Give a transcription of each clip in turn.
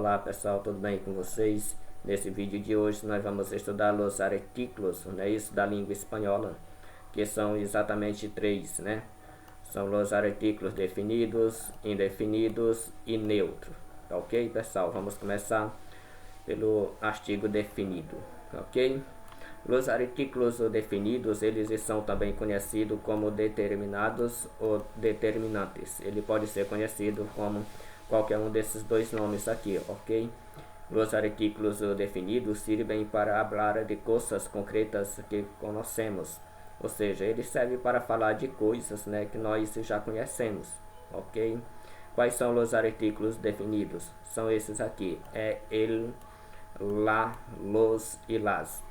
Olá pessoal, tudo bem com vocês? Nesse vídeo de hoje nós vamos estudar os artículos, né, isso da língua espanhola, que são exatamente três, né? São os artículos definidos, indefinidos e neutro. Tá ok, pessoal? Vamos começar pelo artigo definido, ok? Os artículos definidos, eles são também conhecidos como determinados ou determinantes. Ele pode ser conhecido como qualquer um desses dois nomes aqui, ok? Os artículos definidos servem para falar de coisas concretas que conhecemos, ou seja, ele serve para falar de coisas, né, que nós já conhecemos, ok? Quais são os artículos definidos? São esses aqui, el, la, los e las.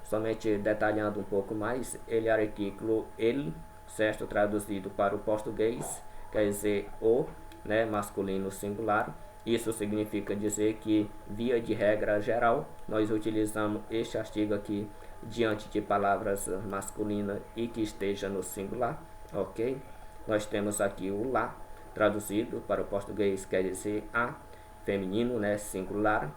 Somente detalhando um pouco mais, ele é artículo el, certo? Traduzido para o português, quer dizer o, né, masculino singular. Isso significa dizer que, via de regra geral, nós utilizamos este artigo aqui diante de palavras masculinas e que esteja no singular, ok? Nós temos aqui o lá, traduzido para o português, quer dizer a, feminino, né, singular.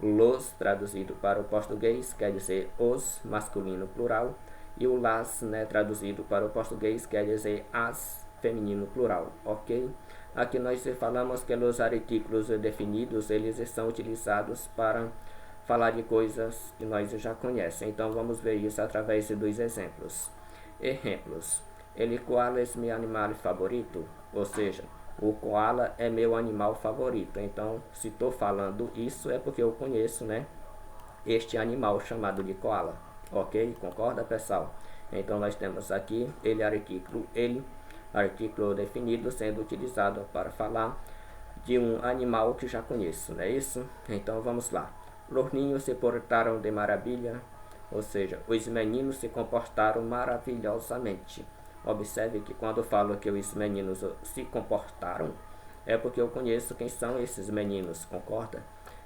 Los, traduzido para o português, quer dizer os, masculino plural. E o las, né, traduzido para o português, quer dizer as, feminino plural, ok? Aqui nós falamos que os artículos definidos, eles são utilizados para falar de coisas que nós já conhecemos. Então vamos ver isso através dos exemplos. Exemplos. El koala es mi animal favorito, ou seja, o koala é meu animal favorito. Então, se estou falando isso é porque eu conheço, né, este animal chamado de koala. Ok? Concorda, pessoal? Então, nós temos aqui ele artículo definido sendo utilizado para falar de um animal que já conheço, não é isso? Então, vamos lá. Los niños se portaram de maravilha, ou seja, os meninos se comportaram maravilhosamente. Observe que quando eu falo que os meninos se comportaram, é porque eu conheço quem são esses meninos, concorda?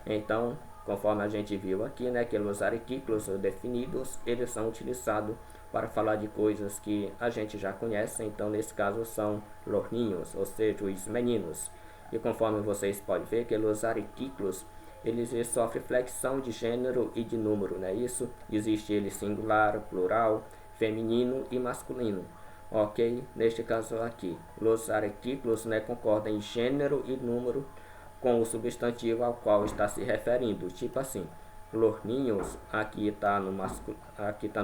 Então, conforme a gente viu aqui, né, que os artículos definidos, eles são utilizados para falar de coisas que a gente já conhece. Então, nesse caso, são los niños, ou seja, os meninos. E conforme vocês podem ver que os artículos, eles sofrem flexão de gênero e de número, né? Isso existe ele singular, plural, feminino e masculino. Ok? Neste caso aqui, os artículos, né, concordam em gênero e número com o substantivo ao qual está se referindo. Tipo assim, los niños aqui está no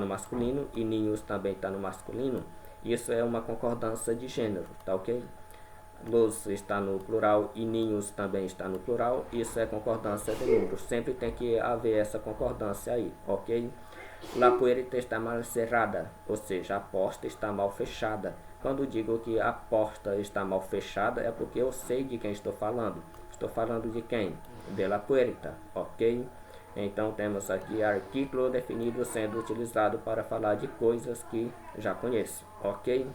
masculino e ninhos também está no masculino. Isso é uma concordância de gênero, tá ok? Los está no plural e ninhos também está no plural. Isso é concordância de número. Sempre tem que haver essa concordância aí, ok? La puerta está mal cerrada, ou seja, a porta está mal fechada. Quando digo que a porta está mal fechada, é porque eu sei de quem estou falando. Estou falando de quem? De la puerta, ok? Então temos aqui artículo definido sendo utilizado para falar de coisas que já conheço, ok?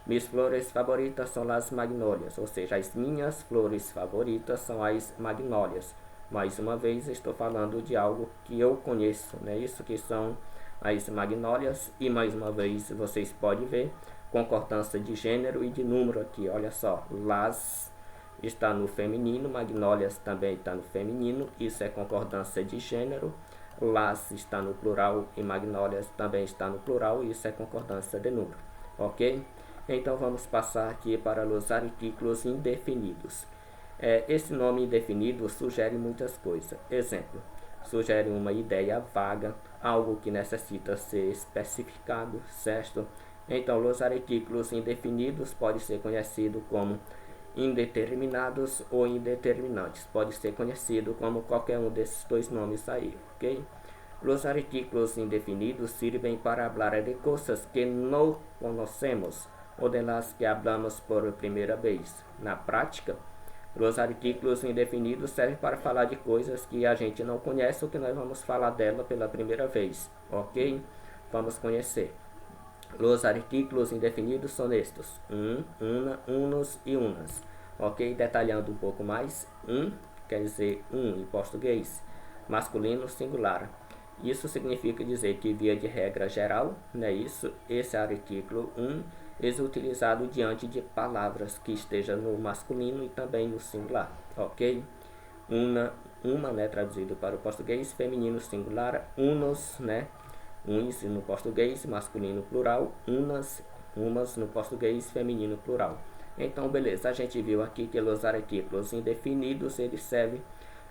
Mis flores favoritas são as magnólias, ou seja, as minhas flores favoritas são as magnólias. Mais uma vez estou falando de algo que eu conheço, né? Isso que são as magnólias. E mais uma vez vocês podem ver concordância de gênero e de número aqui. Olha só, las está no feminino, magnólias também está no feminino. Isso é concordância de gênero. Las está no plural e magnólias também está no plural. Isso é concordância de número, ok? Então vamos passar aqui para os artículos indefinidos. Esse nome indefinido sugere muitas coisas. Exemplo, sugere uma ideia vaga, algo que necessita ser especificado, certo? Então, os artículos indefinidos podem ser conhecidos como indeterminados ou indeterminantes. Pode ser conhecido como qualquer um desses dois nomes aí, ok? Os artículos indefinidos servem para falar de coisas que não conhecemos ou de las que hablamos por primeira vez. Na prática, os artículos indefinidos servem para falar de coisas que a gente não conhece ou que nós vamos falar dela pela primeira vez, ok? Vamos conhecer. Os artículos indefinidos são estes: una, unos e unas, ok? Detalhando um pouco mais, quer dizer em português, masculino singular. Isso significa dizer que, via de regra geral, né, esse artículo é utilizado diante de palavras que estejam no masculino e também no singular, ok? Una, uma, né, traduzido para o português, feminino singular, unos, né, uns no português, masculino plural, unas, umas no português, feminino plural. Então, beleza, a gente viu aqui que os artículos indefinidos, eles servem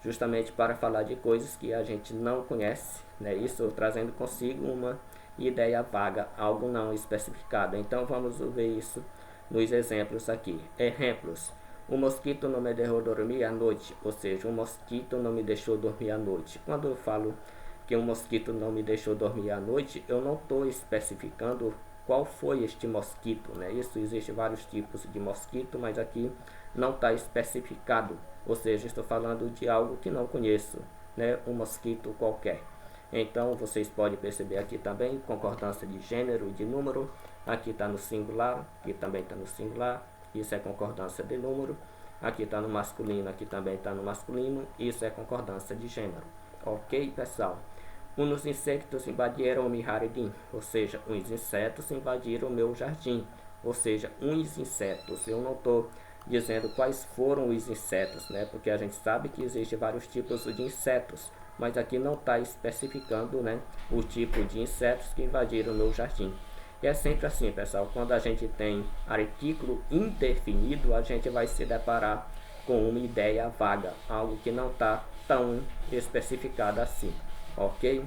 justamente para falar de coisas que a gente não conhece, né, isso trazendo consigo uma ideia vaga, algo não especificado. Então, vamos ver isso nos exemplos aqui. Exemplos: o mosquito não me deixou dormir à noite, ou seja, o mosquito não me deixou dormir à noite. Quando eu falo que um mosquito não me deixou dormir à noite, eu não estou especificando qual foi este mosquito, né? Isso, existe vários tipos de mosquito, mas aqui não está especificado, ou seja, estou falando de algo que não conheço, né? Um mosquito qualquer. Então, vocês podem perceber aqui também concordância de gênero e de número. Aqui está no singular, aqui também está no singular. Isso é concordância de número. Aqui está no masculino, aqui também está no masculino. Isso é concordância de gênero. Ok, pessoal? Uns insectos invadiram o meu jardim, ou seja, uns insetos invadiram o meu jardim. Ou seja, uns insetos. Eu não estou dizendo quais foram os insetos, né? Porque a gente sabe que existem vários tipos de insetos, mas aqui não está especificando, né, o tipo de insetos que invadiram o meu jardim. E é sempre assim, pessoal, quando a gente tem artículo indefinido, a gente vai se deparar com uma ideia vaga, algo que não está tão especificado assim, ok?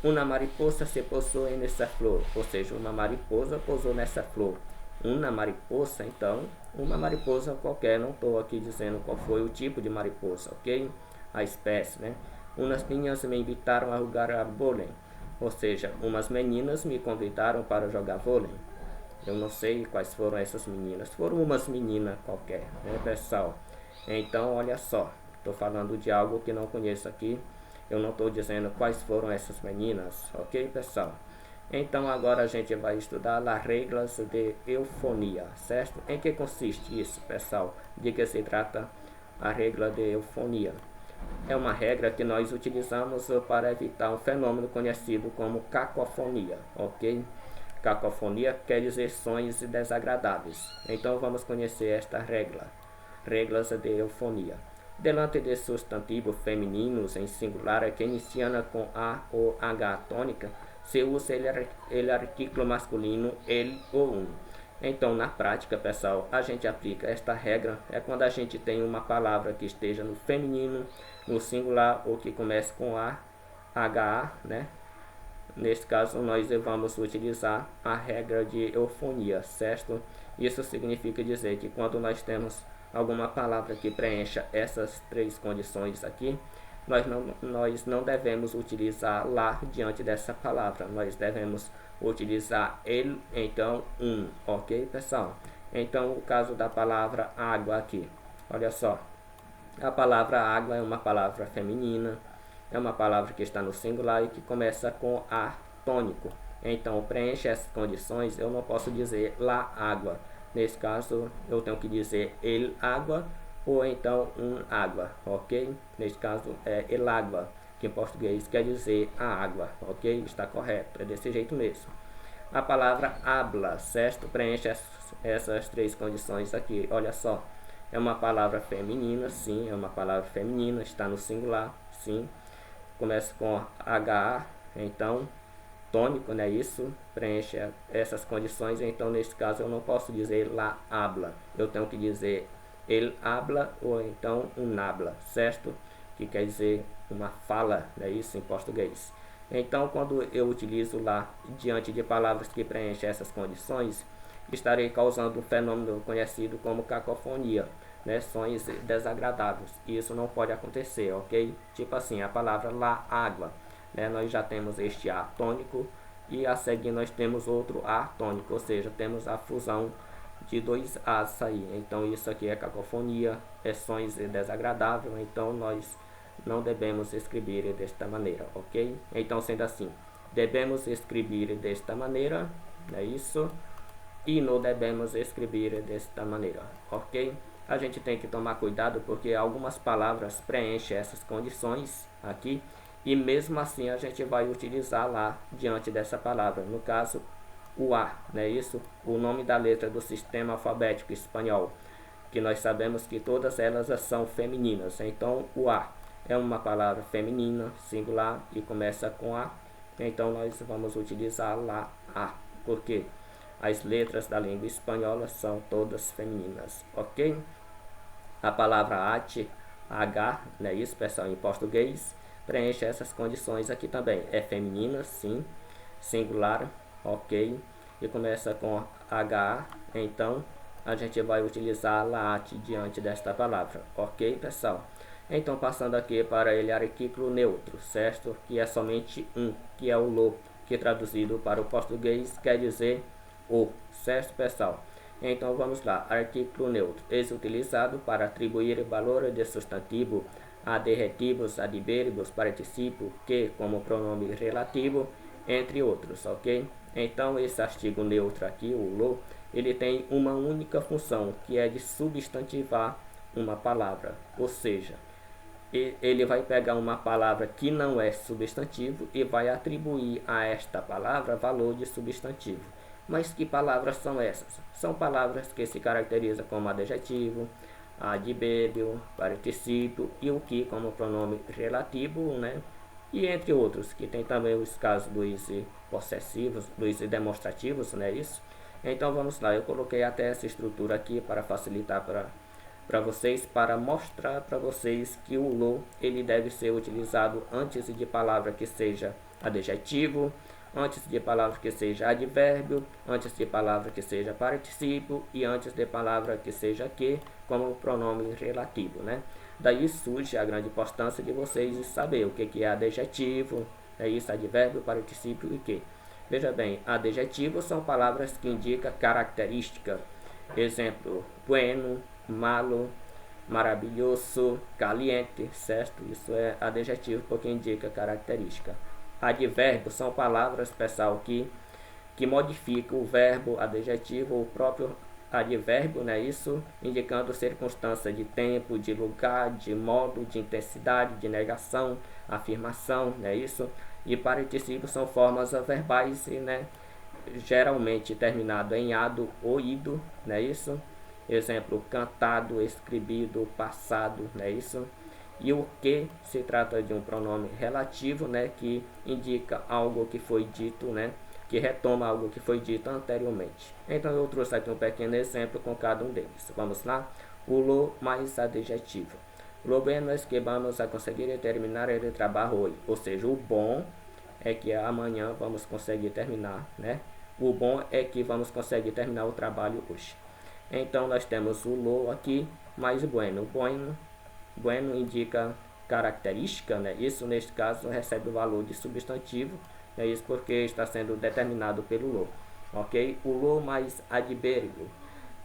Uma mariposa se pousou nessa flor, ou seja, uma mariposa pousou nessa flor. Uma mariposa, então, uma mariposa qualquer, não estou aqui dizendo qual foi o tipo de mariposa, ok? A espécie, né? Umas meninas me invitaram a jogar a vôlei, ou seja, umas meninas me convidaram para jogar vôlei. Eu não sei quais foram essas meninas, foram umas meninas qualquer, né, pessoal? Então, olha só, estou falando de algo que não conheço aqui, eu não estou dizendo quais foram essas meninas, ok, pessoal? Então, agora a gente vai estudar as regras de eufonia, certo? Em que consiste isso, pessoal? De que se trata a regra de eufonia? É uma regra que nós utilizamos para evitar um fenômeno conhecido como cacofonia, ok? Cacofonia quer dizer sons desagradáveis. Então vamos conhecer esta regra. Regras de eufonia. Delante de substantivos femininos em singular que iniciam com A ou H tônica, se usa ele artículo masculino ele ou um. Então, na prática, pessoal, a gente aplica esta regra quando a gente tem uma palavra que esteja no feminino, no singular ou que comece com A, HA, né? Neste caso, nós vamos utilizar a regra de eufonia, certo? Isso significa dizer que quando nós temos alguma palavra que preencha essas três condições aqui, nós não devemos utilizar lá diante dessa palavra, nós devemos utilizar ele, então um, ok, pessoal? Então, o caso da palavra água aqui, olha só, a palavra água é uma palavra feminina, é uma palavra que está no singular e que começa com A tônico. Então, preenche essas condições, eu não posso dizer lá água. Nesse caso, eu tenho que dizer el água ou então um água, ok? Neste caso, é el água, que em português quer dizer a água, ok? Está correto, é desse jeito mesmo. A palavra habla, certo? Preenche essas três condições aqui, olha só. É uma palavra feminina, sim, é uma palavra feminina, está no singular, sim. Começa com HA, então, tônico, né? Isso preenche essas condições, então neste caso eu não posso dizer la habla, eu tenho que dizer el habla ou então un habla, certo? Que quer dizer uma fala, né? Isso em português. Então, quando eu utilizo lá diante de palavras que preenchem essas condições, estarei causando um fenômeno conhecido como cacofonia, né? Sons desagradáveis. E isso não pode acontecer, ok? Tipo assim, a palavra lá, água, né? Nós já temos este A tônico e a seguir nós temos outro A tônico, ou seja, temos a fusão de dois As aí. Então isso aqui é cacofonia, é sons desagradáveis, então nós não devemos escrever desta maneira, ok? Então, sendo assim, devemos escrever desta maneira, é isso, e não devemos escrever desta maneira, ok? A gente tem que tomar cuidado porque algumas palavras preenchem essas condições aqui e mesmo assim a gente vai utilizar lá diante dessa palavra, no caso o A, né? Isso, o nome da letra do sistema alfabético espanhol, que nós sabemos que todas elas são femininas, então o A. é uma palavra feminina, singular, e começa com A. Então nós vamos utilizar lá A, porque as letras da língua espanhola são todas femininas, ok? A palavra ate, H, né, isso pessoal, em português, preenche essas condições aqui também. É feminina, sim, singular, ok, e começa com H, então a gente vai utilizar laate diante desta palavra, ok, pessoal? Então, passando aqui para ele artículo neutro, certo? Que é somente um, que é o lo, que traduzido para o português quer dizer o, certo, pessoal? Então, vamos lá. Artículo neutro. Esse utilizado para atribuir valor de substantivo a adjetivos, advérbios, particípio, que como pronome relativo, entre outros, ok? Então, esse artigo neutro aqui, o lo, ele tem uma única função, que é de substantivar uma palavra, ou seja, ele vai pegar uma palavra que não é substantivo e vai atribuir a esta palavra valor de substantivo. Mas que palavras são essas? São palavras que se caracterizam como adjetivo, advérbio, particípio e o que como pronome relativo, né? E entre outros, que tem também os casos dos possessivos, dos demonstrativos, né? Isso. Então vamos lá, eu coloquei até essa estrutura aqui para facilitar para vocês, para mostrar para vocês que o lo ele deve ser utilizado antes de palavra que seja adjetivo, antes de palavra que seja advérbio, antes de palavra que seja particípio e antes de palavra que seja que como pronome relativo, né? Daí surge a grande importância de vocês saber o que é adjetivo, é isso, advérbio, particípio e que. Veja bem, adjetivos são palavras que indicam característica. Exemplo, bueno, malo, maravilhoso, caliente, certo? Isso é adjetivo porque indica característica. Advérbios são palavras, pessoal, que modificam o verbo adjetivo, o próprio advérbio, né? Isso indicando circunstância de tempo, de lugar, de modo, de intensidade, de negação, afirmação, né? Isso. E particípios são formas verbais, né? Geralmente terminado em ado ou ido, né? Isso. Exemplo, cantado, escrevido, passado, né? Isso. E o que se trata de um pronome relativo, né? Que indica algo que foi dito, né? Que retoma algo que foi dito anteriormente. Então eu trouxe aqui um pequeno exemplo com cada um deles. Vamos lá? O lo mais adjetivo. Lo bueno es que vamos a conseguir terminar el trabalho hoje. Ou seja, o bom é que amanhã vamos conseguir terminar, né? O bom é que vamos conseguir terminar o trabalho hoje. Então nós temos o lo aqui, mais bueno. Bueno indica característica, né? Isso neste caso recebe o valor de substantivo. É isso porque está sendo determinado pelo lo, ok? O lo mais advérbio.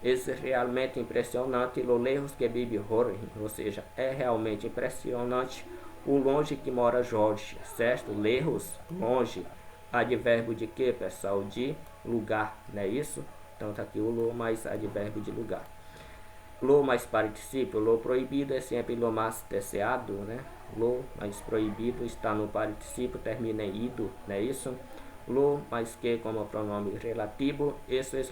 Esse é realmente impressionante, lo lejos que vive Jorge, ou seja, é realmente impressionante o longe que mora Jorge, certo? Lejos, longe, advérbio de quê, pessoal? De lugar, não é isso? Então tá aqui o lo mais advérbio de lugar. Lo mais particípio, lo proibido é sempre lo mais deseado, né? Lo mais proibido está no particípio, termina em ido, não é isso? Lo mais que como pronome relativo, isso é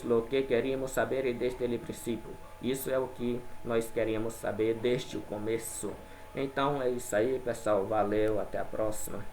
lo que queríamos saber desde o princípio. Isso é o que nós queríamos saber desde o começo. Então é isso aí, pessoal. Valeu, até a próxima.